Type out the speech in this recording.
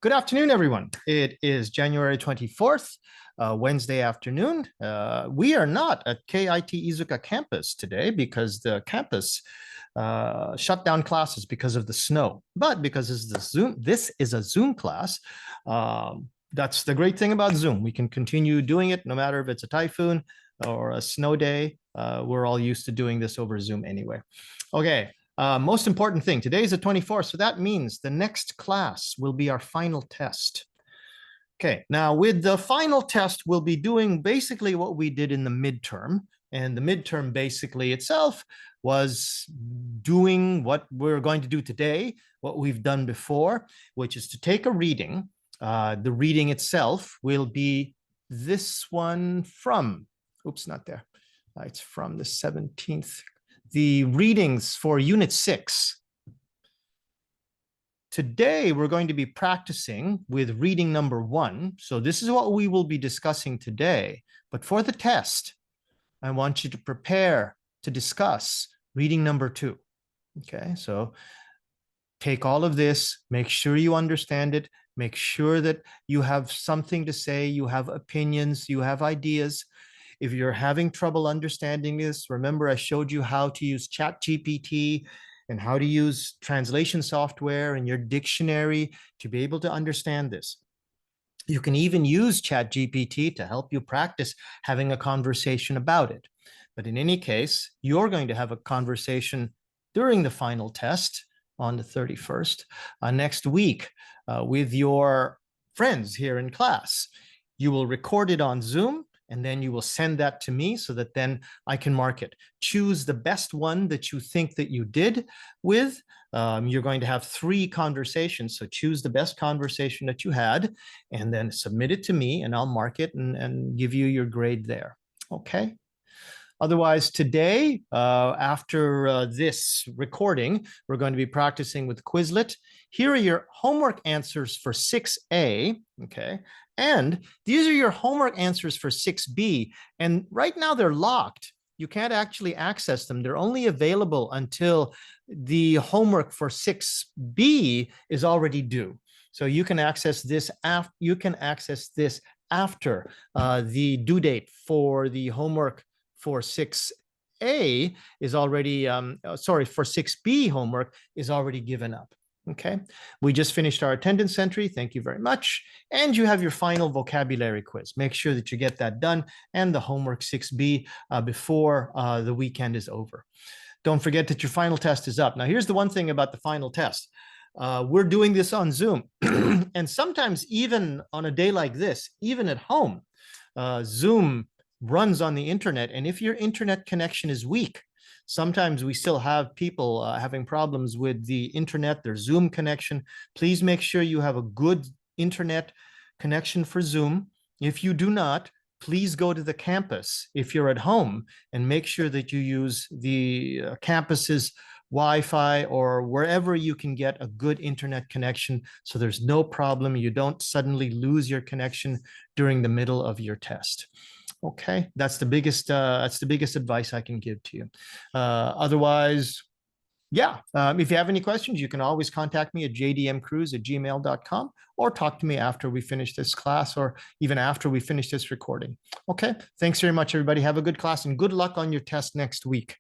Good afternoon, everyone. It is January 24th, Wednesday afternoon. We are not at KIT Iizuka campus today because the campus shut down classes because of the snow. But because this is a Zoom class. That's the great thing about Zoom. We can continue doing it no matter if it's a typhoon or a snow day. We're all used to doing this over Zoom anyway. Okay. Most important thing, today is the 24th, so that means the next class will be our final test. Okay, now with the final test, we'll be doing basically what we did in the midterm. And the midterm basically itself was doing what we're going to do today, what we've done before, which is to take a reading. The reading itself will be this one from, oops, not there. It's from the 17th. The readings for Unit 6. Today, we're going to be practicing with reading number 1. So this is what we will be discussing today. But for the test, I want you to prepare to discuss reading number 2. Okay, so take all of this, make sure you understand it, make sure that you have something to say, you have opinions, you have ideas. If you're having trouble understanding this, remember I showed you how to use ChatGPT and how to use translation software in your dictionary to be able to understand this. You can even use ChatGPT to help you practice having a conversation about it. But in any case, you're going to have a conversation during the final test on the 31st next week with your friends here in class. You will record it on Zoom, and then you will send that to me so that then I can mark it. Choose the best one that you think that you did with. You're going to have 3 conversations, so choose the best conversation that you had, and then submit it to me, and I'll mark it and give you your grade there, okay? Otherwise, today, after this recording, we're going to be practicing with Quizlet. Here are your homework answers for 6A, okay? And these are your homework answers for 6B. And right now they're locked. You can't actually access them. They're only available until the homework for 6B is already due. So you can access this after the due date for the homework for 6A is already, for 6B homework is already given up. Okay, we just finished our attendance entry. Thank you very much. And you have your final vocabulary quiz. Make sure that you get that done and the homework 6B before the weekend is over. Don't forget that your final test is up. Now, here's the one thing about the final test. We're doing this on Zoom. And sometimes even on a day like this, even at home, Zoom runs on the internet. And if your internet connection is weak, sometimes we still have people having problems with the internet, their Zoom connection. Please make sure you have a good internet connection for Zoom. If you do not, please go to the campus if you're at home and make sure that you use the campus's Wi-Fi or wherever you can get a good internet connection so there's no problem. You don't suddenly lose your connection during the middle of your test. Okay, that's the biggest advice I can give to you. Otherwise, yeah, if you have any questions, you can always contact me at jdmcruz@gmail.com or talk to me after we finish this class or even after we finish this recording. Okay, thanks very much, everybody. Have a good class and good luck on your test next week.